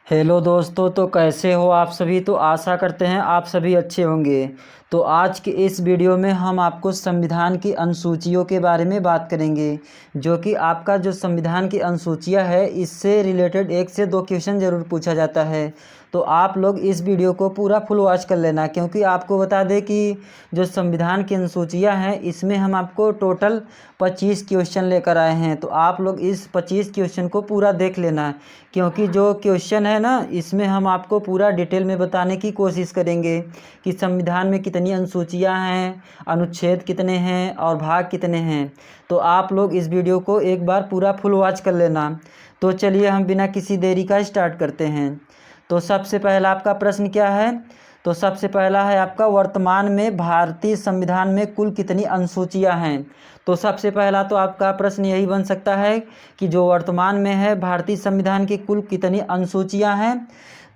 Hello दोस्तों, तो कैसे हो आप सभी। तो आशा करते हैं आप सभी अच्छे होंगे। तो आज के इस वीडियो में हम आपको संविधान की अनुसूचियों के बारे में बात करेंगे, जो कि आपका जो संविधान की अनुसूचियां है इससे रिलेटेड 1 से 2 क्वेश्चन ज़रूर पूछा जाता है। तो आप लोग इस वीडियो को पूरा फुल वॉच कर लेना, क्योंकि आपको बता दें कि जो संविधान की अनुसूचियां हैं इसमें हम आपको टोटल 25 क्वेश्चन लेकर आए हैं। तो आप लोग इस 25 क्वेश्चन को पूरा देख लेना, क्योंकि जो क्वेश्चन है ना इसमें हम आपको पूरा डिटेल में बताने की कोशिश करेंगे कि संविधान में कितनी अनुसूचियां हैं, अनुच्छेद कितने हैं और भाग कितने हैं। तो आप लोग इस वीडियो को एक बार पूरा फुल वॉच कर लेना। तो चलिए हम बिना किसी देरी का स्टार्ट करते हैं। तो सबसे पहला आपका प्रश्न क्या है। तो सबसे पहला है आपका, वर्तमान में भारतीय संविधान में कुल कितनी अनुसूचियां हैं। तो सबसे पहला तो आपका प्रश्न यही बन सकता है कि जो वर्तमान में है भारतीय संविधान की कुल कितनी अनुसूचियां हैं।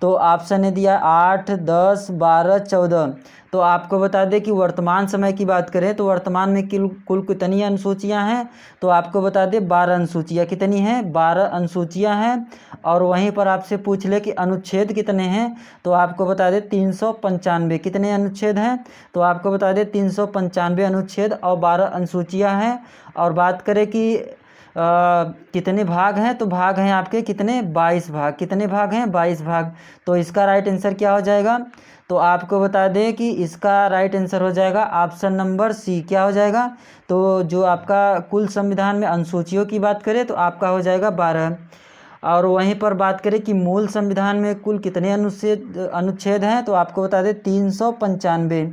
तो ऑप्शन ने दिया 8, 10, 12, 14। तो आपको बता दें कि वर्तमान समय की बात करें तो वर्तमान में कुल कितनी अनुसूचियां हैं। तो आपको बता दें 12 अनुसूचियां कितनी हैं, 12 अनुसूचियां हैं। और वहीं पर आपसे पूछ ले कि अनुच्छेद कितने हैं। तो आपको बता दें 395 कितने अनुच्छेद हैं। तो आपको बता दें 395 अनुच्छेद और 12 अनुसूचियां हैं। और बात करें कि कितने भाग हैं, तो भाग हैं आपके कितने, 22 भाग। कितने भाग हैं, 22 भाग। तो इसका राइट आंसर क्या हो जाएगा। तो आपको बता दें कि इसका राइट आंसर हो जाएगा ऑप्शन नंबर सी। क्या हो जाएगा। तो जो आपका कुल संविधान में अनुसूचियों की बात करें तो आपका हो जाएगा 12। और वहीं पर बात करें कि मूल संविधान में कुल कितने अनुच्छेद हैं, तो आपको बता दें 395।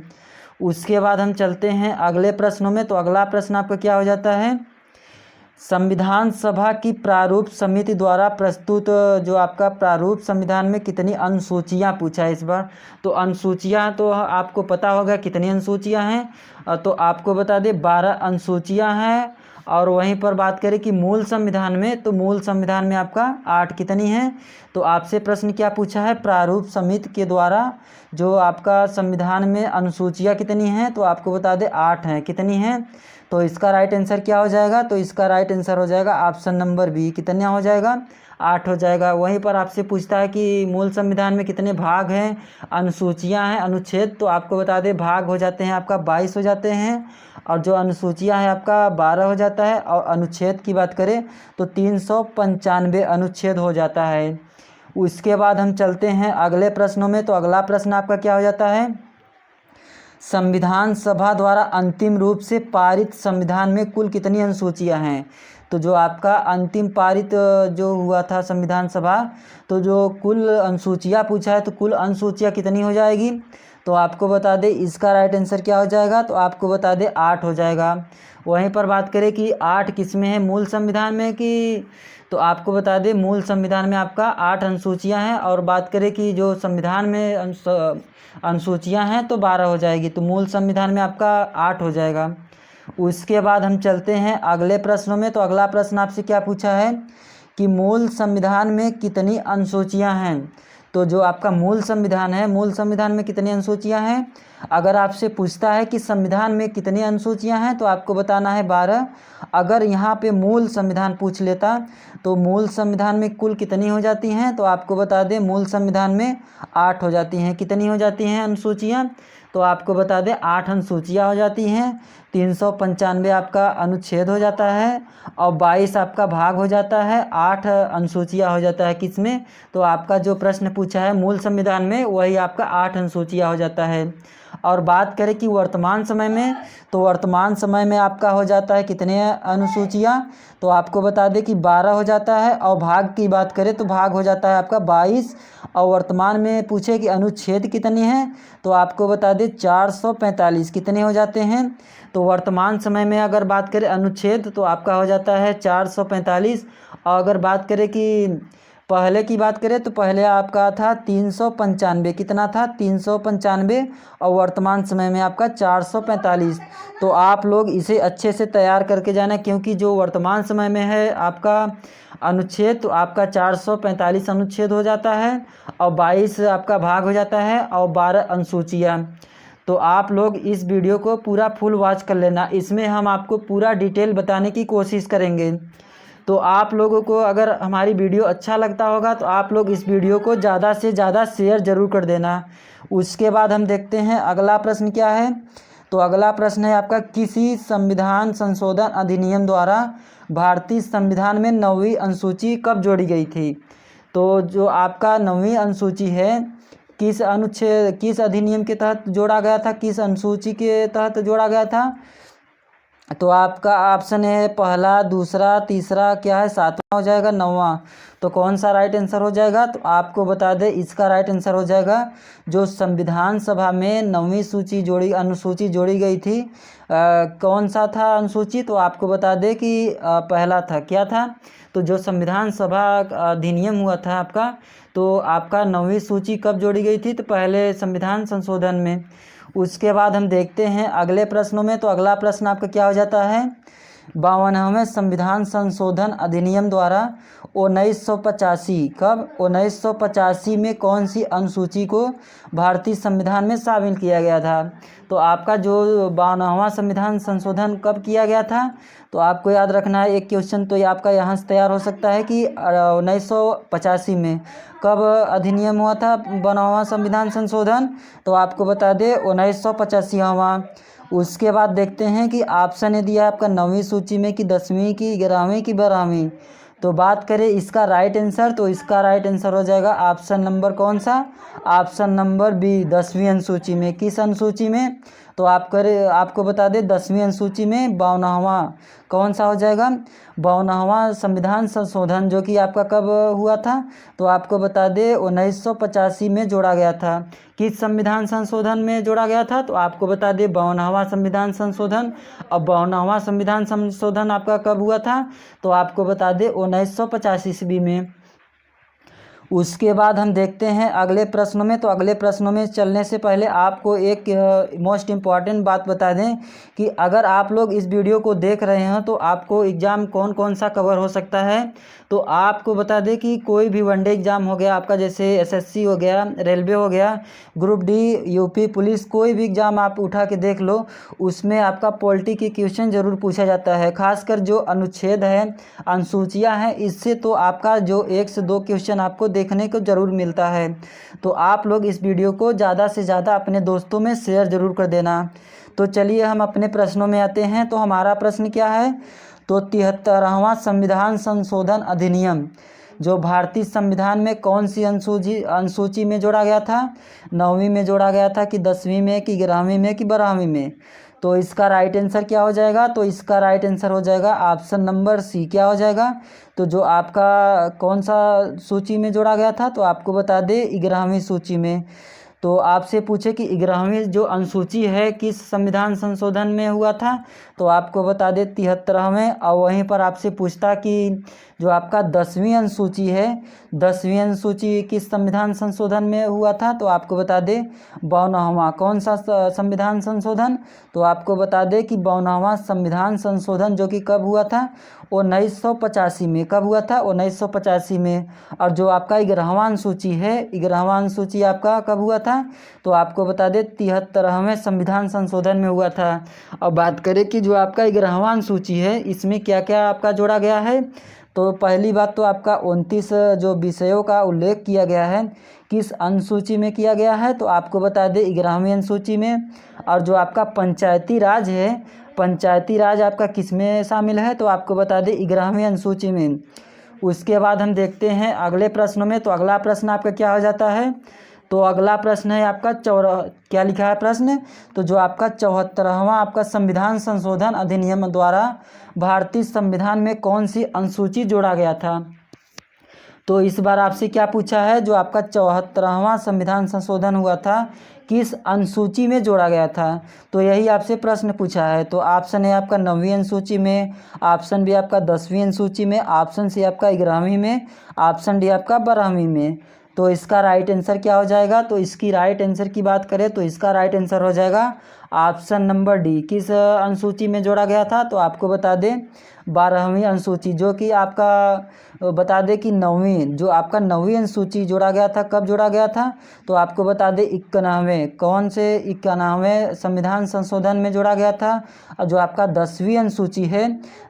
उसके बाद हम चलते हैं अगले प्रश्नों में। तो अगला प्रश्न आपका क्या हो जाता है, संविधान सभा की प्रारूप समिति द्वारा प्रस्तुत जो आपका प्रारूप संविधान में कितनी अनुसूचियां पूछा है इस बार। तो अनुसूचियां तो आपको पता होगा कितनी अनुसूचियां हैं। तो आपको बता दें 12 अनुसूचियां हैं। और वहीं पर बात करें कि मूल संविधान में, तो मूल संविधान में आपका 8 कितनी हैं। तो आपसे प्रश्न क्या पूछा है, प्रारूप समिति के द्वारा जो आपका संविधान में अनुसूचियां कितनी हैं। तो आपको बता दें 8 हैं। कितनी हैं। तो इसका राइट आंसर क्या हो जाएगा। तो इसका राइट आंसर हो जाएगा ऑप्शन नंबर बी। कितना हो जाएगा, 8 हो जाएगा। वहीं पर आपसे पूछता है कि मूल संविधान में कितने भाग हैं, अनुसूचियां हैं, अनुच्छेद। तो आपको बता दें भाग हो जाते हैं आपका 22 हो जाते हैं। और जो अनुसूचियां हैं आपका 12 हो जाता है। और अनुच्छेद की बात करें तो 395 अनुच्छेद हो जाता है। उसके बाद हम चलते हैं अगले प्रश्नों में। तो अगला प्रश्न आपका क्या हो जाता है, संविधान सभा द्वारा अंतिम रूप से पारित संविधान में कुल कितनी अनुसूचियां हैं। तो जो आपका अंतिम पारित जो हुआ था संविधान सभा, तो जो कुल अनुसूचियां पूछा है तो कुल अनुसूचियां कितनी हो जाएगी। तो आपको बता दें इसका राइट आंसर क्या हो जाएगा। तो आपको बता दें 8 हो जाएगा। वहीं पर बात करें कि 8 किस में है, मूल संविधान में कि, तो आपको बता दें मूल संविधान में आपका 8 अनुसूचियां हैं। और बात करें कि जो संविधान में अनुसूचियां हैं तो 12 हो जाएगी। तो मूल संविधान में आपका 8 हो जाएगा। उसके बाद हम चलते हैं अगले प्रश्नों में। तो अगला प्रश्न आपसे क्या पूछा है कि मूल संविधान में कितनी अनुसूचियां हैं। तो जो आपका मूल संविधान है, मूल संविधान में कितनी अनुसूचियां हैं। अगर आपसे पूछता है कि संविधान में कितनी अनुसूचियां हैं तो आपको बताना है 12। अगर यहाँ पे मूल संविधान पूछ लेता तो मूल संविधान में कुल कितनी हो जाती हैं। तो आपको बता दें मूल संविधान में 8 हो जाती हैं। कितनी हो जाती हैं अनुसूचियां। तो आपको बता दें 8 अनुसूचियां हो जाती हैं। 395 आपका अनुच्छेद हो जाता है। और 22 आपका भाग हो जाता है। 8 अनुसूचियां हो जाता है किसमें। तो आपका जो प्रश्न पूछा है मूल संविधान में वही आपका 8 अनुसूचियां हो जाता है। और बात करें कि वर्तमान समय में, तो वर्तमान समय में आपका हो जाता है कितने अनुसूचियां। तो आपको बता दें कि 12 हो जाता है। और भाग की बात करें तो भाग हो जाता है आपका 22। और वर्तमान में पूछे कि अनुच्छेद कितने हैं तो आपको बता दें 445 कितने हो जाते हैं। तो वर्तमान समय में अगर बात करें अनुच्छेद तो आपका हो जाता है 445। और अगर बात करें कि पहले की बात करें तो पहले आपका था 395। कितना था, 395। और वर्तमान समय में आपका 445। तो आप लोग इसे अच्छे से तैयार करके जाना, क्योंकि जो वर्तमान समय में है आपका अनुच्छेद तो आपका 445 अनुच्छेद हो जाता है। और 22 आपका भाग हो जाता है और 12 अनुसूचियाँ। तो आप लोग इस वीडियो को पूरा फुल वॉच कर लेना, इसमें हम आपको पूरा डिटेल बताने की कोशिश करेंगे। तो आप लोगों को अगर हमारी वीडियो अच्छा लगता होगा तो आप लोग इस वीडियो को ज़्यादा से ज़्यादा शेयर ज़रूर कर देना। उसके बाद हम देखते हैं अगला प्रश्न क्या है। तो अगला प्रश्न है आपका, किसी संविधान संशोधन अधिनियम द्वारा भारतीय संविधान में 9वीं अनुसूची कब जोड़ी गई थी। तो जो आपका 9वीं अनुसूची है किस अधिनियम के तहत जोड़ा गया था, किस अनुसूची के तहत जोड़ा गया था। तो आपका ऑप्शन है पहला, दूसरा, तीसरा, क्या है, सातवां हो जाएगा, नौवां। तो कौन सा राइट आंसर हो जाएगा। तो आपको बता दें इसका राइट आंसर हो जाएगा जो संविधान सभा में 9वीं अनुसूची जोड़ी गई थी। कौन सा था अनुसूची। तो आपको बता दें कि पहला था, क्या था। तो जो संविधान सभा अधिनियम हुआ था आपका, तो आपका 9वीं सूची कब जोड़ी गई थी। तो पहले संविधान संशोधन में। उसके बाद हम देखते हैं अगले प्रश्नों में। तो अगला प्रश्न आपका क्या हो जाता है, 52वें संविधान संशोधन अधिनियम द्वारा 1985 कब 1985 में कौन सी अनुसूची को भारतीय संविधान में शामिल किया गया था। तो आपका जो 52वां संविधान संशोधन कब किया गया था। तो आपको याद रखना है एक क्वेश्चन तो ये आपका यहाँ से तैयार हो सकता है कि 1985 में कब अधिनियम हुआ था 52वां संविधान संशोधन। तो आपको बता दें 1985वां। उसके बाद देखते हैं कि ऑप्शन ने दिया आपका 9वीं सूची में कि 10वीं की 11वीं की 12वीं। तो बात करें इसका राइट आंसर, तो इसका राइट आंसर हो जाएगा ऑप्शन नंबर कौन सा, ऑप्शन नंबर बी, 10वीं अनुसूची में। किस अनुसूची में। तो आपको बता दें 10वीं अनुसूची में 52वां कौन सा हो जाएगा, 52वां संविधान संशोधन जो कि आपका कब हुआ था। तो आपको बता दें 1985 में जोड़ा गया था। किस संविधान संशोधन में जोड़ा गया था। तो आपको बता दें 52वां संविधान संशोधन। अब 52वां संविधान संशोधन आपका कब हुआ था। तो आपको बता दें 1985 ईस्वी में। उसके बाद हम देखते हैं अगले प्रश्नों में। तो अगले प्रश्नों में चलने से पहले आपको एक मोस्ट इम्पॉर्टेंट बात बता दें कि अगर आप लोग इस वीडियो को देख रहे हैं तो आपको एग्ज़ाम कौन कौन सा कवर हो सकता है। तो आपको बता दें कि कोई भी वनडे एग्ज़ाम हो गया आपका, जैसे एसएससी हो गया, रेलवे हो गया, ग्रुप डी, यूपी पुलिस, कोई भी एग्ज़ाम आप उठा के देख लो, उसमें आपका पॉलिटी के क्वेश्चन ज़रूर पूछा जाता है। खासकर जो अनुच्छेद है, अनुसूचियाँ हैं, इससे तो आपका जो 1 से 2 क्वेश्चन आपको देखने को ज़रूर मिलता है। तो आप लोग इस वीडियो को ज़्यादा से ज़्यादा अपने दोस्तों में शेयर ज़रूर कर देना। तो चलिए हम अपने प्रश्नों में आते हैं। तो हमारा प्रश्न क्या है। तो 73वां संविधान संशोधन अधिनियम जो भारतीय संविधान में कौन सी अनुसूची में जोड़ा गया था, 9वीं में जोड़ा गया था कि 10वीं में कि 11वीं में कि 12वीं में। तो इसका राइट आंसर क्या हो जाएगा। तो इसका राइट आंसर हो जाएगा ऑप्शन नंबर सी, क्या हो जाएगा। तो जो आपका कौन सा सूची में जोड़ा गया था। तो आपको बता दें 11वीं सूची में। तो आपसे पूछे कि 11वीं जो अनुसूची है किस संविधान संशोधन में हुआ था। तो आपको बता दें 73वें। और वहीं पर आपसे पूछता कि जो आपका 10वीं अनुसूची है, 10वीं अनुसूची किस संविधान संशोधन में हुआ था। तो आपको बता दें 52वां कौन सा संविधान संशोधन। तो आपको बता दें कि 52वां संविधान संशोधन जो कि कब हुआ था, 1985 में। कब हुआ था, 1985 में। और जो आपका 11वां अनुसूची है, 11वां अनुसूची आपका कब हुआ था। तो आपको बता दें 73वें संविधान संशोधन में हुआ था। अब बात करें कि जो आपका 11वां अनुसूची है इसमें क्या क्या आपका जोड़ा गया है। तो पहली बात तो आपका 29 जो विषयों का उल्लेख किया गया है किस अनुसूची में किया गया है। तो आपको बता दें 11वीं अनुसूची में। और जो आपका पंचायती राज है, पंचायती राज आपका किस में शामिल है। तो आपको बता दें 11वीं अनुसूची में। उसके बाद हम देखते हैं अगले प्रश्नों में। तो अगला प्रश्न आपका क्या हो जाता है। तो अगला प्रश्न है आपका क्या लिखा है प्रश्न। तो जो आपका 74वां आपका संविधान संशोधन अधिनियम द्वारा भारतीय संविधान में कौन सी अनुसूची जोड़ा गया था। तो इस बार आपसे क्या पूछा है, जो आपका 74वां संविधान संशोधन हुआ था किस अनुसूची में जोड़ा गया था। तो यही आपसे प्रश्न पूछा है। तो ऑप्शन है आपका 9वीं अनुसूची में, ऑप्शन बी आपका 10वीं अनुसूची में, ऑप्शन सी आपका 11वीं में, ऑप्शन डी आपका 12वीं में। तो इसका राइट आंसर क्या हो जाएगा। तो इसकी राइट आंसर की बात करें तो इसका राइट आंसर हो जाएगा ऑप्शन नंबर डी। किस अनुसूची में जोड़ा गया था। तो आपको बता दें 12वीं अनुसूची, जो कि आपका बता दें कि 9वीं, जो आपका 9वीं अनुसूची जोड़ा गया था, कब जोड़ा गया था, तो आपको बता दें 91वें, कौन से 91वें संविधान संशोधन में जोड़ा गया था। और जो आपका 10वीं अनुसूची है,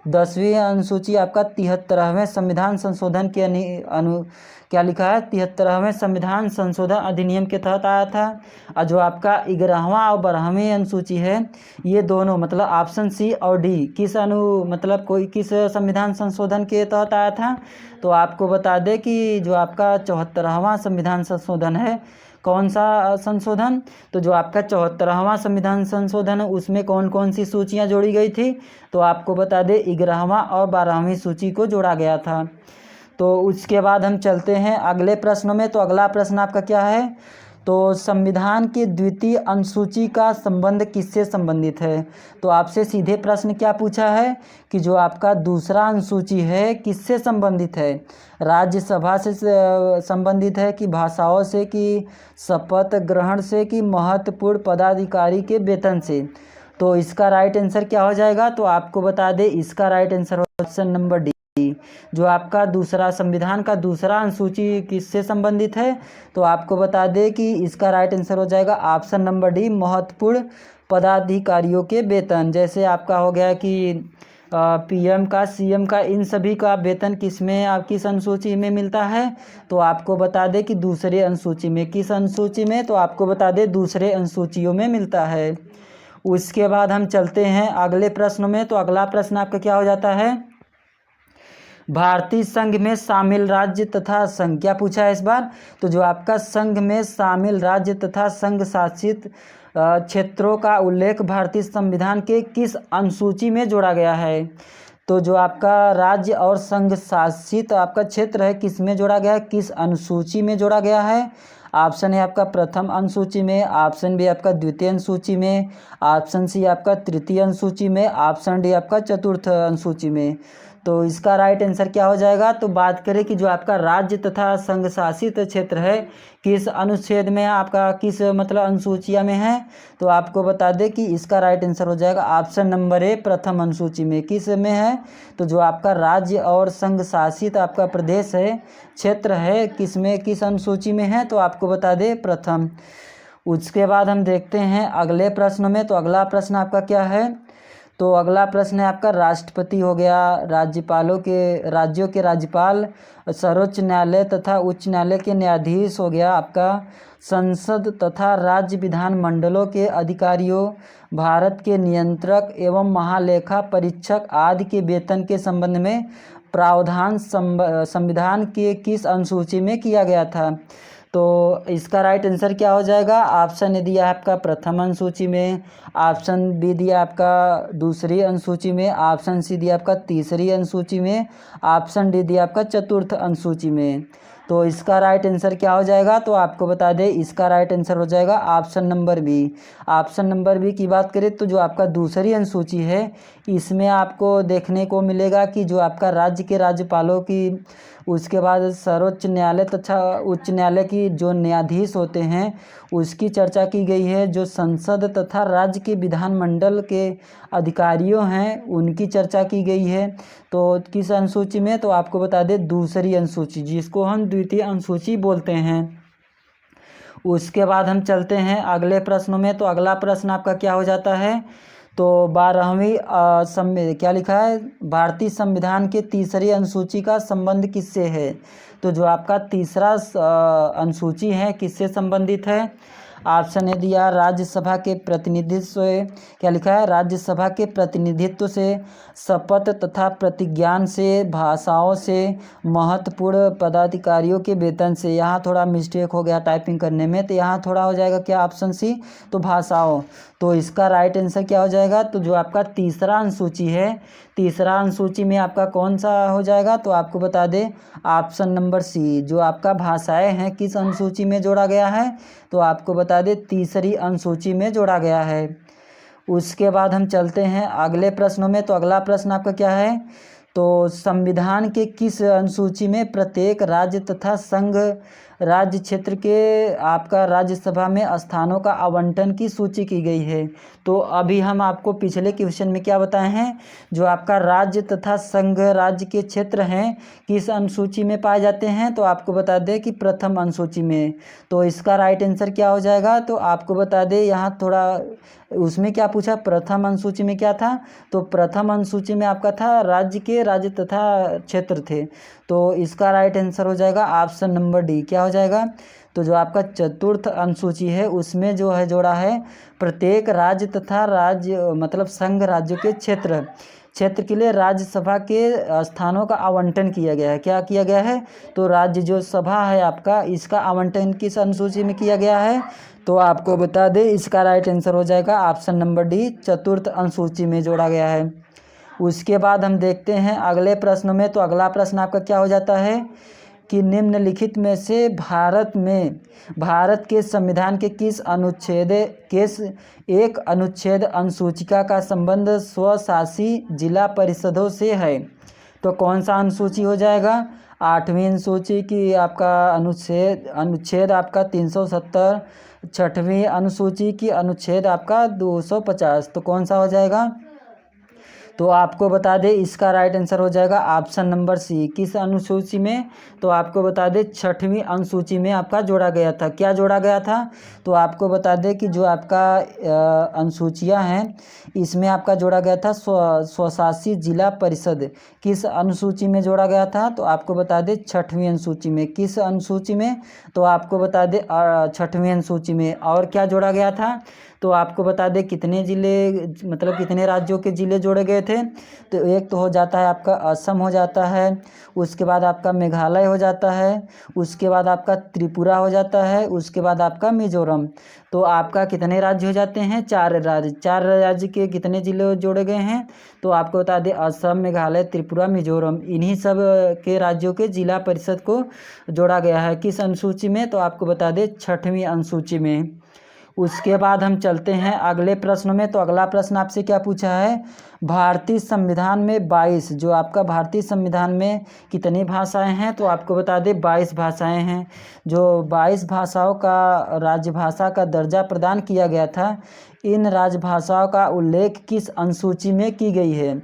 10वीं अनुसूची आपका 73वें संविधान संशोधन के क्या लिखा है, 73वें संविधान संशोधन अधिनियम के तहत आया था। और जो आपका 11वां और 12वीं अनुसूची है, ये दोनों मतलब ऑप्शन सी और डी मतलब कोई किस संविधान संशोधन के तहत आया था, तो आपको बता दें कि जो आपका 74वां संविधान संशोधन है, कौन सा संशोधन, तो जो आपका 74वां संविधान संशोधन है उसमें कौन कौन सी सूचियां जोड़ी गई थी, तो आपको बता दें 11वां और 12वीं सूची को जोड़ा गया था। तो उसके बाद हम चलते हैं अगले प्रश्न में। तो अगला प्रश्न आपका क्या है, तो संविधान की द्वितीय अनुसूची का संबंध किससे संबंधित है। तो आपसे सीधे प्रश्न क्या पूछा है कि जो आपका दूसरा अनुसूची है किससे संबंधित है, राज्यसभा से संबंधित है कि भाषाओं से कि शपथ ग्रहण से कि महत्वपूर्ण पदाधिकारी के वेतन से। तो इसका राइट आंसर क्या हो जाएगा, तो आपको बता दें इसका right answer option number D. जो आपका दूसरा संविधान का दूसरा अनुसूची किससे संबंधित है, तो आपको बता दें कि इसका राइट आंसर हो जाएगा ऑप्शन नंबर डी, महत्वपूर्ण पदाधिकारियों के वेतन। जैसे आपका हो गया कि पीएम का, सीएम का, इन सभी का वेतन किसमें, आप किस अनुसूची में मिलता है, तो आपको बता दें कि दूसरे अनुसूची में। किस अनुसूची में, तो आपको बता दें दूसरे अनुसूचियों में मिलता है। उसके बाद हम चलते हैं अगले प्रश्न में। तो अगला प्रश्न आपका क्या हो जाता है, भारतीय संघ में शामिल राज्य तथा संघ, क्या पूछा है इस बार, तो जो आपका संघ में शामिल राज्य तथा संघ शासित क्षेत्रों का उल्लेख भारतीय संविधान के किस अनुसूची में जोड़ा गया है। तो जो आपका राज्य और संघ शासित आपका क्षेत्र है किस में जोड़ा गया है, किस अनुसूची में जोड़ा गया है। ऑप्शन है आपका प्रथम अनुसूची में, ऑप्शन बी आपका द्वितीय अनुसूची में, ऑप्शन सी आपका तृतीय अनुसूची में, ऑप्शन डी आपका चतुर्थ अनुसूची में। तो इसका राइट आंसर क्या हो जाएगा, तो बात करें कि जो आपका राज्य तथा संघ शासित क्षेत्र है किस अनुच्छेद में आपका किस मतलब अनुसूचिया में है, तो आपको बता दें कि इसका राइट आंसर हो जाएगा ऑप्शन नंबर ए, प्रथम अनुसूची में। किस में है, तो जो आपका राज्य और संघ शासित आपका प्रदेश है, क्षेत्र है, किस में किस अनुसूची में है, तो आपको बता दें प्रथम। उसके बाद हम देखते हैं अगले प्रश्न में। तो अगला प्रश्न आपका क्या है, तो अगला प्रश्न है आपका राष्ट्रपति हो गया, राज्यों के राज्यपाल, सर्वोच्च न्यायालय तथा उच्च न्यायालय के न्यायाधीश हो गया आपका, संसद तथा राज्य विधानमंडलों के अधिकारियों, भारत के नियंत्रक एवं महालेखा परीक्षक आदि के वेतन के संबंध में प्रावधान संविधान के किस अनुसूची में किया गया था। तो इसका राइट आंसर क्या हो जाएगा, ऑप्शन ए दिया आपका प्रथम अनुसूची में, ऑप्शन बी दिया आपका दूसरी अनुसूची में, ऑप्शन सी दिया आपका तीसरी अनुसूची में, ऑप्शन डी दिया आपका चतुर्थ अनुसूची में। तो इसका राइट आंसर क्या हो जाएगा, तो आपको बता दें इसका राइट आंसर हो जाएगा option number B. Option number B की बात करें तो जो आपका दूसरी अनुसूची है इसमें आपको देखने को मिलेगा कि जो आपका राज्य के राज्यपालों की, उसके बाद सर्वोच्च न्यायालय तथा उच्च न्यायालय की जो न्यायाधीश होते हैं उसकी चर्चा की गई है, जो संसद तथा राज्य के विधानमंडल के अधिकारियों हैं उनकी चर्चा की गई है। तो किस अनुसूची में, तो आपको बता दें दूसरी अनुसूची, जिसको हम द्वितीय अनुसूची बोलते हैं। उसके बाद हम चलते हैं अगले प्रश्नों में। तो अगला प्रश्न आपका क्या हो जाता है, तो 12वीं क्या लिखा है, भारतीय संविधान के तीसरी अनुसूची का संबंध किससे है। तो जो आपका तीसरा अनुसूची है किससे संबंधित है, ऑप्शन ए दिया राज्यसभा के प्रतिनिधित्व से, क्या लिखा है, राज्यसभा के प्रतिनिधित्व से, शपथ तथा प्रतिज्ञान से, भाषाओं से, महत्वपूर्ण पदाधिकारियों के वेतन से। यहाँ थोड़ा मिस्टेक हो गया टाइपिंग करने में, तो यहाँ थोड़ा हो जाएगा क्या ऑप्शन सी, तो भाषाओं। तो इसका राइट आंसर क्या हो जाएगा, तो जो आपका तीसरा अनुसूची है, तीसरा अनुसूची में आपका कौन सा हो जाएगा, तो आपको बता दें ऑप्शन नंबर सी, जो आपका भाषाएं हैं किस अनुसूची में जोड़ा गया है, तो आपको बता दें तीसरी अनुसूची में जोड़ा गया है। उसके बाद हम चलते हैं अगले प्रश्नों में। तो अगला प्रश्न आपका क्या है, तो संविधान के किस अनुसूची में प्रत्येक राज्य तथा संघ राज्य क्षेत्र के आपका राज्यसभा में स्थानों का आवंटन की सूची की गई है? तो अभी हम आपको पिछले क्वेश्चन में क्या बताए हैं, जो आपका राज्य तथा संघ राज्य के क्षेत्र हैं किस अनुसूची में पाए जाते हैं, तो आपको बता दें कि प्रथम अनुसूची में। तो इसका राइट आंसर क्या हो जाएगा, तो आपको बता दें यहाँ थोड़ा उसमें क्या पूछा, प्रथम अनुसूची में क्या था, तो प्रथम अनुसूची में आपका था राज्य के राज्य तथा क्षेत्र थे। तो इसका राइट आंसर हो जाएगा ऑप्शन नंबर डी, क्या हो जाएगा, तो जो आपका चतुर्थ अनुसूची है उसमें जो है जोड़ा है प्रत्येक राज्य तथा राज्य मतलब संघ राज्यों के क्षेत्र के लिए राज्यसभा के स्थानों का आवंटन किया गया है। क्या किया गया है, तो राज्य जो सभा है आपका इसका आवंटन किस अनुसूची में किया गया है, तो आपको बता दें इसका राइट आंसर हो जाएगा ऑप्शन नंबर डी, चतुर्थ अनुसूची में जोड़ा गया है। उसके बाद हम देखते हैं अगले प्रश्न में। तो अगला प्रश्न आपका क्या हो जाता है कि निम्नलिखित में से भारत के संविधान के किस एक अनुच्छेद अनुसूचिका का संबंध स्वशासी जिला परिषदों से है? तो कौन सा अनुसूची हो जाएगा, 8वीं अनुसूची की आपका अनुच्छेद आपका 370, 6वीं अनुसूची की अनुच्छेद आपका 250, तो कौन सा हो जाएगा, तो आपको बता दें इसका राइट आंसर हो जाएगा ऑप्शन नंबर सी, किस अनुसूची में, तो आपको बता दें 6वीं अनुसूची में आपका जोड़ा गया था। क्या जोड़ा गया था, तो आपको बता दें कि जो आपका अनुसूचियां हैं इसमें आपका जोड़ा गया था स्वशासी जिला परिषद, किस अनुसूची में जोड़ा गया था, तो आपको बता दें 6वीं अनुसूची में। किस अनुसूची में, तो आपको बता दें 6वीं अनुसूची में। और क्या जोड़ा गया था, तो आपको बता दें कितने ज़िले मतलब कितने राज्यों के ज़िले जोड़े गए थे, तो एक तो हो जाता है आपका असम हो जाता है, उसके बाद आपका मेघालय हो जाता है, उसके बाद आपका त्रिपुरा हो जाता है, उसके बाद आपका मिजोरम। तो आपका कितने राज्य हो जाते हैं, 4 राज्य। 4 राज्य के कितने ज़िले जोड़े गए हैं, तो आपको बता दें असम, मेघालय, त्रिपुरा, मिजोरम, इन्हीं सब के राज्यों के जिला परिषद को जोड़ा गया है किस अनुसूची में, तो आपको बता दें 6वीं अनुसूची में। उसके बाद हम चलते हैं अगले प्रश्न में। तो अगला प्रश्न आपसे क्या पूछा है, भारतीय संविधान में 22 जो आपका भारतीय संविधान में कितनी भाषाएं हैं, तो आपको बता दें 22 भाषाएं हैं। जो 22 भाषाओं का राजभाषा का दर्जा प्रदान किया गया था, इन राजभाषाओं का उल्लेख किस अनुसूची में की गई है,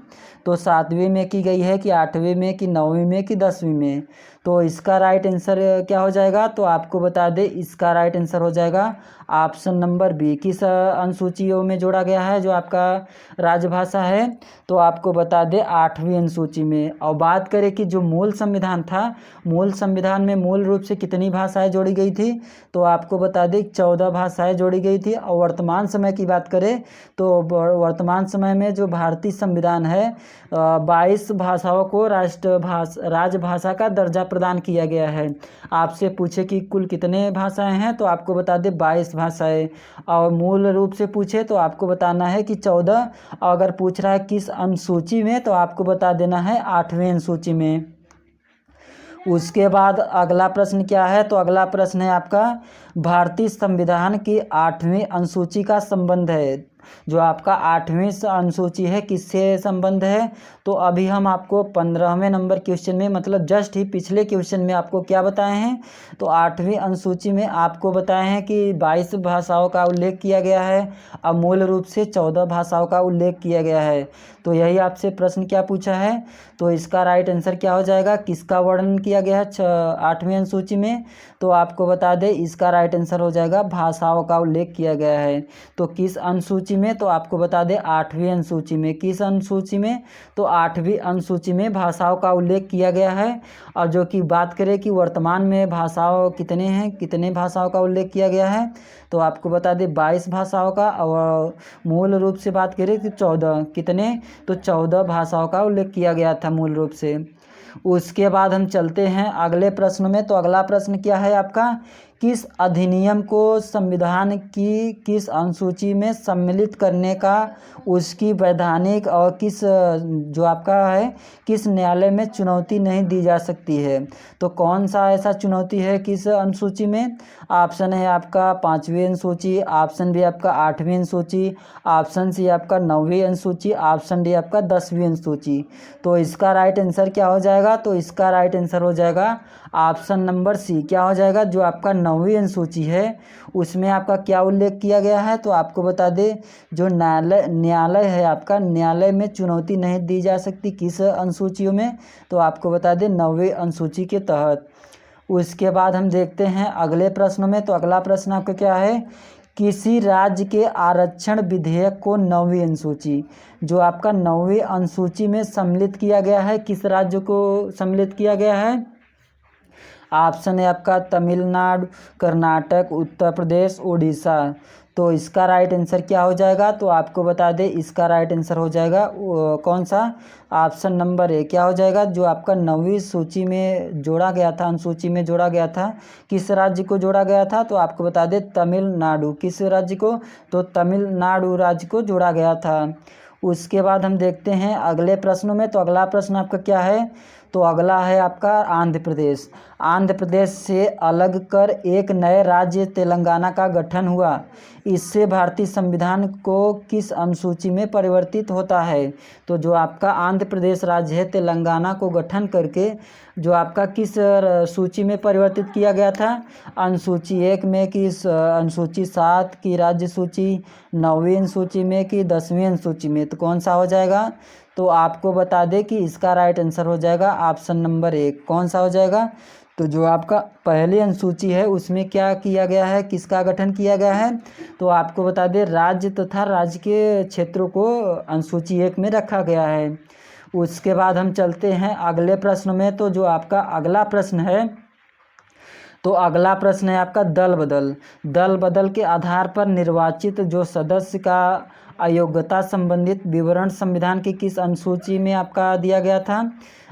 तो 7वीं में की गई है कि 8वीं में कि 9वीं में कि 10वीं में, तो इसका राइट आंसर क्या हो जाएगा, तो आपको बता दें इसका राइट आंसर हो जाएगा ऑप्शन नंबर बी, किस अनुसूचियों में जोड़ा गया है जो आपका राजभाषा है, तो आपको बता दें 8वीं अनुसूची में। और बात करें कि जो मूल संविधान था, मूल संविधान में मूल रूप से कितनी भाषाएं जोड़ी गई थी, तो आपको बता दें 14 भाषाएं जोड़ी गई थी। और वर्तमान समय की बात करें तो वर्तमान समय में जो भारतीय संविधान है 22 भाषाओं को राजभाषा का दर्जा प्रदान किया गया है। आपसे पूछे कि कुल कितने भाषाएं हैं, तो आपको बता दें 22 भाषाएं। और मूल रूप से पूछे तो आपको बताना है कि 14, और अगर पूछ रहा है किस अनुसूची में, तो आपको बता देना है 8वीं अनुसूची में। उसके बाद अगला प्रश्न क्या है, तो अगला प्रश्न है आपका भारतीय संविधान की 8वीं अनुसूची का संबंध है। जो आपका 8वीं अनुसूची है किससे संबंध है, तो अभी हम आपको 15वें नंबर क्वेश्चन में मतलब जस्ट ही पिछले क्वेश्चन में आपको क्या बताए हैं, तो 8वीं अनुसूची में आपको बताए हैं कि 22 भाषाओं का उल्लेख किया गया है और मूल रूप से 14 भाषाओं का उल्लेख किया गया है। तो यही आपसे प्रश्न क्या पूछा है, तो इसका राइट आंसर क्या हो जाएगा, किसका वर्णन किया गया है 8वीं अनुसूची में, तो आपको बता दें इसका राइट आंसर हो जाएगा भाषाओं का उल्लेख किया गया है। तो किस अनुसूची में, तो आपको बता दें 8वीं अनुसूची में। किस अनुसूची में, तो 8वीं अनुसूची में भाषाओं का उल्लेख किया गया है। और जो कि बात करें कि वर्तमान में भाषाओं कितने हैं, कितने भाषाओं का उल्लेख किया गया है, तो आपको बता दें 22 भाषाओं का। और मूल रूप से बात करें कि 14 कितने, तो 14 भाषाओं का उल्लेख किया गया था मूल रूप से। उसके बाद हम चलते हैं अगले प्रश्न में। तो अगला प्रश्न क्या है आपका किस अधिनियम को संविधान की किस अनुसूची में सम्मिलित करने का उसकी वैधानिक और किस जो आपका है किस न्यायालय में चुनौती नहीं दी जा सकती है। तो कौन सा ऐसा चुनौती है किस अनुसूची में? ऑप्शन है आपका 5वीं अनुसूची, ऑप्शन बी आपका 8वीं अनुसूची, ऑप्शन सी आपका 9वीं अनुसूची, ऑप्शन डी आपका 10वीं अनुसूची। तो इसका राइट आंसर क्या हो जाएगा? तो इसका राइट आंसर हो जाएगा ऑप्शन नंबर सी। क्या हो जाएगा? जो आपका 9वीं अनुसूची है उसमें आपका क्या उल्लेख किया गया है? तो आपको बता दें जो न्यायालय है आपका, न्यायालय में चुनौती नहीं दी जा सकती किस अनुसूचियों में? तो आपको बता दें 9वीं अनुसूची के तहत। उसके बाद हम देखते हैं अगले प्रश्न में। तो अगला प्रश्न आपका क्या है? किसी राज्य के आरक्षण विधेयक को 9वीं अनुसूची, जो आपका 9वीं अनुसूची में सम्मिलित किया गया है, किस राज्य को सम्मिलित किया गया है? ऑप्शन है आपका तमिलनाडु, कर्नाटक, उत्तर प्रदेश, उड़ीसा। तो इसका राइट आंसर क्या हो जाएगा? तो आपको बता दें इसका राइट आंसर हो जाएगा कौन सा? Option number A. क्या हो जाएगा? जो आपका 9वीं सूची में जोड़ा गया था, अनुसूची में जोड़ा गया था, किस राज्य को जोड़ा गया था? तो आपको बता दें तमिलनाडु। किस राज्य को? तो तमिलनाडु राज्य को जोड़ा गया था। उसके बाद हम देखते हैं अगले प्रश्नों में। तो अगला प्रश्न आपका क्या है? तो अगला है आपका आंध्र प्रदेश। आंध्र प्रदेश से अलग कर एक नए राज्य तेलंगाना का गठन हुआ। इससे भारतीय संविधान को किस अनुसूची में परिवर्तित होता है? तो जो आपका आंध्र प्रदेश राज्य है तेलंगाना को गठन करके जो आपका किस सूची में परिवर्तित किया गया था? अनुसूची 1 में कि अनुसूची 7 की राज्य सूची, 9वीं अनुसूची में कि 10वीं अनुसूची में? तो कौन सा हो जाएगा? तो आपको बता दें कि इसका राइट आंसर हो जाएगा ऑप्शन नंबर 1। कौन सा हो जाएगा? तो जो आपका पहली अनुसूची है उसमें क्या किया गया है, किसका गठन किया गया है? तो आपको बता दें राज्य तथा राज्य के क्षेत्रों को अनुसूची 1 में रखा गया है। उसके बाद हम चलते हैं अगले प्रश्न में। तो जो आपका अगला प्रश्न है, तो अगला प्रश्न है आपका दल बदल। दल बदल के आधार पर निर्वाचित जो सदस्य का अयोग्यता संबंधित विवरण संविधान की किस अनुसूची में आपका दिया गया था?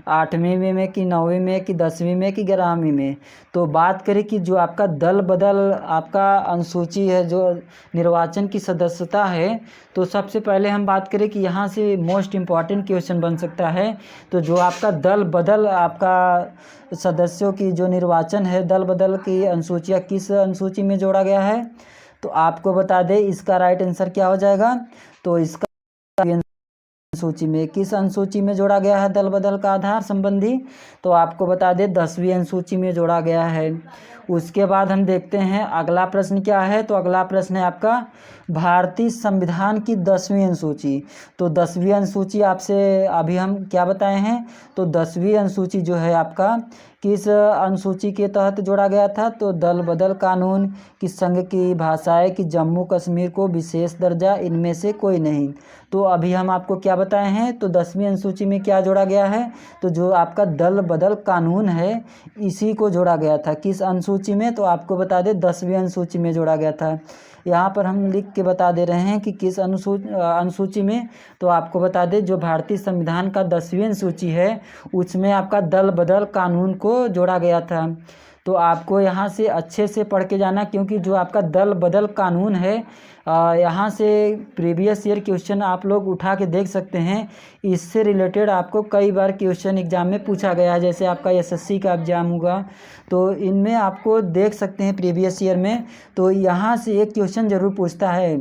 8वीं में कि 9वीं में कि 10वीं में कि 11वीं में? तो बात करें कि जो आपका दल बदल आपका अनुसूची है, जो निर्वाचन की सदस्यता है, तो सबसे पहले हम बात करें कि यहाँ से मोस्ट इम्पॉर्टेंट क्वेश्चन बन सकता है। तो जो आपका दल बदल आपका सदस्यों की जो निर्वाचन है, दल बदल की अनुसूचियाँ किस अनुसूची में जोड़ा गया है? तो आपको बता दें इसका राइट आंसर क्या हो जाएगा? तो इसका अनुसूची में, किस अनुसूची में जोड़ा गया है दल बदल का आधार संबंधी? तो आपको बता दें 10वीं अनुसूची में जोड़ा गया है। उसके बाद हम देखते हैं अगला प्रश्न क्या है। तो अगला प्रश्न है आपका भारतीय संविधान की 10वीं अनुसूची। तो 10वीं अनुसूची आपसे अभी हम क्या बताए हैं? तो 10वीं अनुसूची जो है आपका किस अनुसूची के तहत जोड़ा गया था? तो दल बदल कानून, कि संघ की भाषाएं, कि जम्मू कश्मीर को विशेष दर्जा, इनमें से कोई नहीं। तो अभी हम आपको क्या बताए हैं? तो 10वीं अनुसूची में क्या जोड़ा गया है? तो जो आपका दल बदल कानून है इसी को जोड़ा गया था। किस अनुसूची में? तो आपको बता दें 10वीं अनुसूची में जोड़ा गया था। यहाँ पर हम लिख के बता दे रहे हैं कि किस अनुसूची में। तो आपको बता दें जो भारतीय संविधान का 10वीं अनुसूची है उसमें आपका दल बदल कानून को जोड़ा गया था। तो आपको यहाँ से अच्छे से पढ़ के जाना, क्योंकि जो आपका दल बदल कानून है यहाँ से प्रीवियस ईयर क्वेश्चन आप लोग उठा के देख सकते हैं। इससे रिलेटेड आपको कई बार क्वेश्चन एग्जाम में पूछा गया है, जैसे आपका एसएससी का एग्जाम हुआ तो इनमें आपको देख सकते हैं प्रीवियस ईयर में। तो यहाँ से एक क्वेश्चन ज़रूर पूछता है,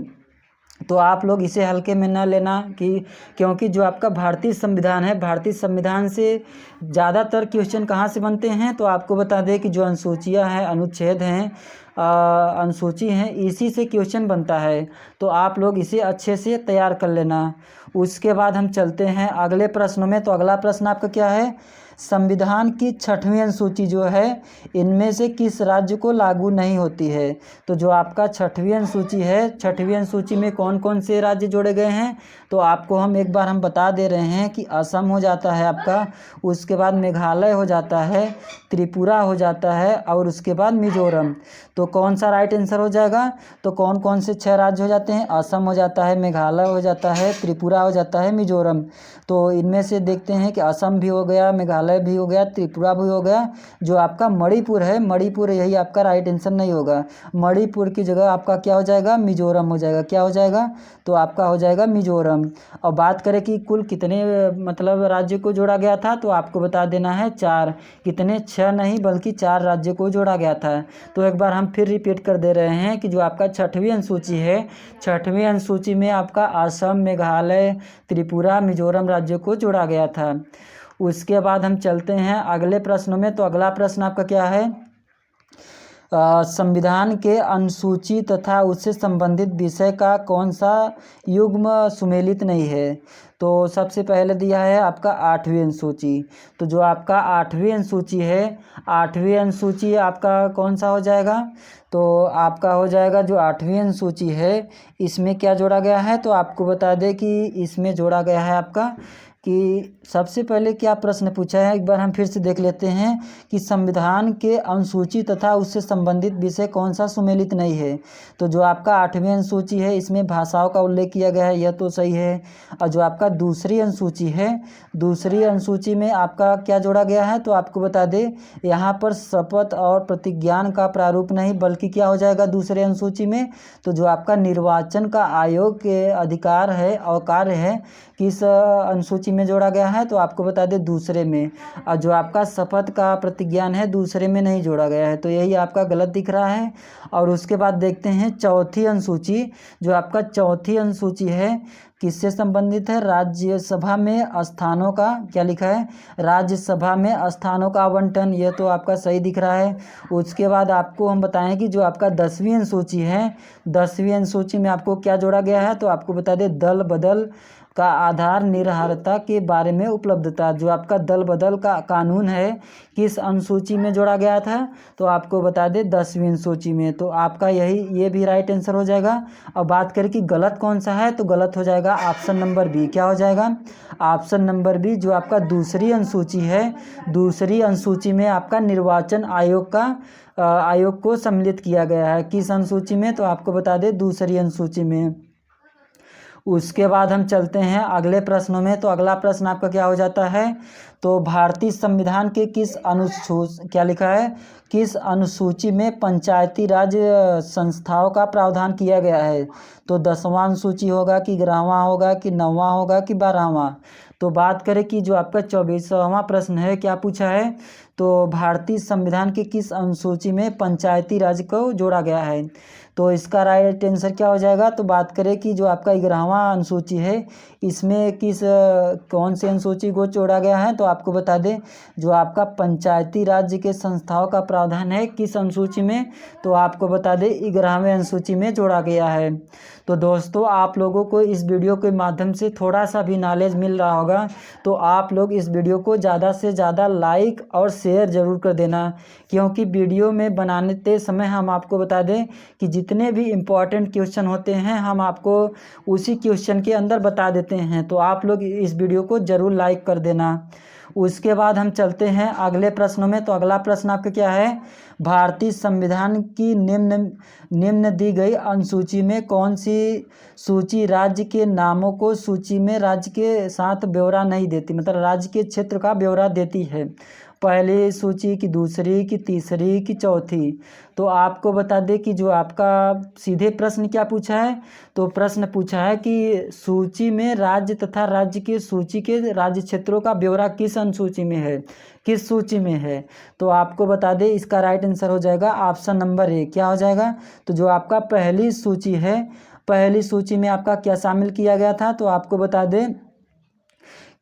तो आप लोग इसे हल्के में न लेना क्योंकि जो आपका भारतीय संविधान है, भारतीय संविधान से ज़्यादातर क्वेश्चन कहाँ से बनते हैं? तो आपको बता दें कि जो अनुसूचियाँ हैं, अनुच्छेद हैं, अनुसूची हैं, इसी से क्वेश्चन बनता है। तो आप लोग इसे अच्छे से तैयार कर लेना। उसके बाद हम चलते हैं अगले प्रश्नों में। तो अगला प्रश्न आपका क्या है? संविधान की 6वीं अनुसूची जो है इनमें से किस राज्य को लागू नहीं होती है? तो जो आपका 6वीं अनुसूची है, 6वीं अनुसूची में कौन कौन से राज्य जोड़े गए हैं? तो आपको हम बता दे रहे हैं कि असम हो जाता है आपका, उसके बाद मेघालय हो जाता है, त्रिपुरा हो जाता है और उसके बाद मिजोरम। तो कौन सा राइट आंसर हो जाएगा? तो कौन कौन से 6 राज्य हो जाते हैं? असम हो जाता है, मेघालय हो जाता है, त्रिपुरा हो जाता है, मिजोरम। तो इनमें से देखते हैं कि असम भी हो गया, मेघालय मेघालय भी हो गया, त्रिपुरा भी हो गया, जो आपका मणिपुर है, मणिपुर यही आपका राइट आंसर नहीं होगा। मणिपुर की जगह आपका क्या हो जाएगा, मिजोरम हो जाएगा। क्या हो जाएगा, तो आपका हो जाएगा मिजोरम। और बात करें कि कुल कितने मतलब राज्य को जोड़ा गया था, तो आपको बता देना है 4। कितने, 6 नहीं बल्कि 4 राज्य को जोड़ा गया था। तो एक बार हम फिर रिपीट कर दे रहे हैं कि जो आपका 6वीं अनुसूची है, 6वीं अनुसूची में आपका असम, मेघालय, त्रिपुरा, मिजोरम राज्य को जोड़ा गया था। उसके बाद हम चलते हैं अगले प्रश्नों में। तो अगला प्रश्न आपका क्या है, संविधान के अनुसूची तथा उससे संबंधित विषय का कौन सा युग्म सुमेलित नहीं है। तो सबसे पहले दिया है आपका 8वीं अनुसूची। तो जो आपका 8वीं अनुसूची है, 8वीं अनुसूची आपका कौन सा हो जाएगा, तो आपका हो जाएगा जो 8वीं अनुसूची है, इसमें क्या जोड़ा गया है, तो आपको बता दें कि इसमें जोड़ा गया है आपका कि सबसे पहले क्या प्रश्न पूछा है, एक बार हम फिर से देख लेते हैं कि संविधान के अनुसूची तथा उससे संबंधित विषय कौन सा सुमेलित नहीं है। तो जो आपका 8वीं अनुसूची है, इसमें भाषाओं का उल्लेख किया गया है, यह तो सही है। और जो आपका दूसरी अनुसूची है, दूसरी अनुसूची में आपका क्या जोड़ा गया है, तो आपको बता दें यहाँ पर शपथ और प्रतिज्ञान का प्रारूप नहीं बल्कि क्या हो जाएगा दूसरे अनुसूची में, तो जो आपका निर्वाचन का आयोग के अधिकार है और कार्य है, किस अनुसूची में जोड़ा गया है, तो आपको बता दें दूसरे में। और जो आपका शपथ का प्रतिज्ञान है, दूसरे में नहीं जोड़ा गया है, तो यही आपका गलत दिख रहा है। और उसके बाद देखते हैं चौथी अनुसूची। जो आपका चौथी अनुसूची है, किससे संबंधित है, राज्यसभा में स्थानों का, क्या लिखा है, राज्यसभा में स्थानों का आवंटन, यह तो आपका सही दिख रहा है। उसके बाद आपको हम बताएं कि जो आपका 10वीं अनुसूची है, 10वीं अनुसूची में आपको क्या जोड़ा गया है, तो आपको बता दें दल बदल का आधार निर्धारता के बारे में उपलब्धता। जो आपका दल बदल का कानून है, किस अनुसूची में जोड़ा गया था, तो आपको बता दें 10वीं अनुसूची में। तो आपका ये भी राइट आंसर हो जाएगा। अब बात करें कि गलत कौन सा है, तो गलत हो जाएगा ऑप्शन नंबर बी। क्या हो जाएगा, ऑप्शन नंबर बी। जो आपका दूसरी अनुसूची है, दूसरी अनुसूची में आपका निर्वाचन आयोग को सम्मिलित किया गया है, किस अनुसूची में, तो आपको बता दें दूसरी अनुसूची में। उसके बाद हम चलते हैं अगले प्रश्नों में। तो अगला प्रश्न आपका क्या हो जाता है, तो भारतीय संविधान के किस क्या लिखा है, किस अनुसूची में पंचायती राज संस्थाओं का प्रावधान किया गया है। तो 10वां अनुसूची होगा कि 11वां होगा कि 9वां होगा कि 12वां। तो बात करें कि जो आपका 24वां प्रश्न है, क्या पूछा है, तो भारतीय संविधान के किस अनुसूची में पंचायती राज को जोड़ा गया है। तो इसका राइट आंसर क्या हो जाएगा, तो बात करें कि जो आपका 11वां अनुसूची है, इसमें कौन सी अनुसूची को जोड़ा गया है, तो आपको बता दें जो आपका पंचायती राज्य के संस्थाओं का प्रावधान है, किस अनुसूची में, तो आपको बता दें 11वें अनुसूची में जोड़ा गया है। तो दोस्तों, आप लोगों को इस वीडियो के माध्यम से थोड़ा सा भी नॉलेज मिल रहा होगा, तो आप लोग इस वीडियो को ज़्यादा से ज़्यादा लाइक और शेयर ज़रूर कर देना, क्योंकि वीडियो में बनाते समय हम आपको बता दें कि जितने भी इम्पॉर्टेंट क्वेश्चन होते हैं, हम आपको उसी क्वेश्चन के अंदर बता देते हैं। तो आप लोग इस वीडियो को ज़रूर लाइक कर देना। उसके बाद हम चलते हैं अगले प्रश्नों में। तो अगला प्रश्न आपका क्या है, भारतीय संविधान की निम्न दी गई अनुसूची में कौन सी सूची राज्य के नामों को सूची में राज्य के साथ ब्यौरा नहीं देती, मतलब राज्य के क्षेत्र का ब्यौरा देती है। पहली सूची की, दूसरी की, तीसरी की, चौथी। तो आपको बता दें कि जो आपका सीधे प्रश्न क्या पूछा है, तो प्रश्न पूछा है कि सूची में राज्य तथा राज्य की सूची के राज्य क्षेत्रों का ब्यौरा किस अनुसूची में है, किस सूची में है। तो आपको बता दें इसका राइट आंसर हो जाएगा ऑप्शन नंबर ए। क्या हो जाएगा, तो जो आपका पहली सूची है, पहली सूची में आपका क्या शामिल किया गया था, तो आपको बता दें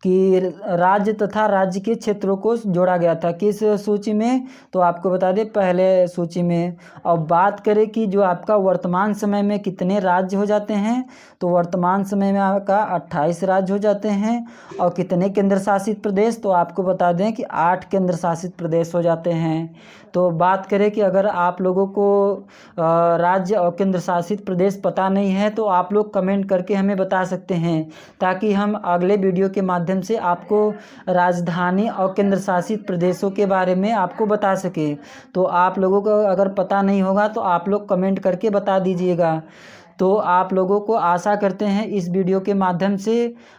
कि राज्य तथा राज्य के क्षेत्रों को जोड़ा गया था, किस सूची में, तो आपको बता दें पहले सूची में। अब बात करें कि जो आपका वर्तमान समय में कितने राज्य हो जाते हैं, तो वर्तमान समय में आपका 28 राज्य हो जाते हैं। और कितने केंद्र शासित प्रदेश, तो आपको बता दें कि 8 केंद्र शासित प्रदेश हो जाते हैं। तो बात करें कि अगर आप लोगों को राज्य और केंद्र शासित प्रदेश पता नहीं है, तो आप लोग कमेंट करके हमें बता सकते हैं, ताकि हम अगले वीडियो के माध्यम से आपको राजधानी और केंद्र शासित प्रदेशों के बारे में आपको बता सके। तो आप लोगों को अगर पता नहीं होगा, तो आप लोग कमेंट करके बता दीजिएगा। तो आप लोगों को आशा करते हैं इस वीडियो के माध्यम से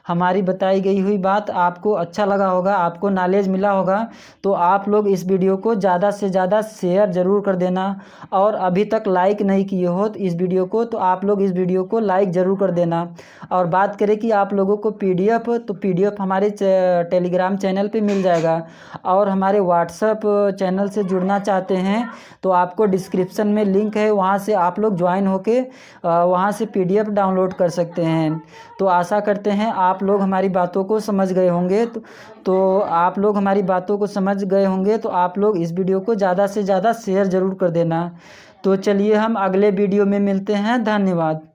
हमारी बताई गई हुई बात आपको अच्छा लगा होगा, आपको नॉलेज मिला होगा। तो आप लोग इस वीडियो को ज़्यादा से ज़्यादा शेयर ज़रूर कर देना, और अभी तक लाइक नहीं किए हो तो इस वीडियो को, तो आप लोग इस वीडियो को लाइक ज़रूर कर देना। और बात करें कि आप लोगों को पीडीएफ, तो पीडीएफ हमारे टेलीग्राम चैनल पे मिल जाएगा। और हमारे व्हाट्सएप चैनल से जुड़ना चाहते हैं तो आपको डिस्क्रिप्शन में लिंक है, वहाँ से आप लोग ज्वाइन होके वहाँ से पीडीएफ डाउनलोड कर सकते हैं। तो आशा करते हैं आप लोग हमारी बातों को समझ गए होंगे। तो आप लोग हमारी बातों को समझ गए होंगे तो आप लोग इस वीडियो को ज़्यादा से ज़्यादा शेयर ज़रूर कर देना। तो चलिए हम अगले वीडियो में मिलते हैं। धन्यवाद।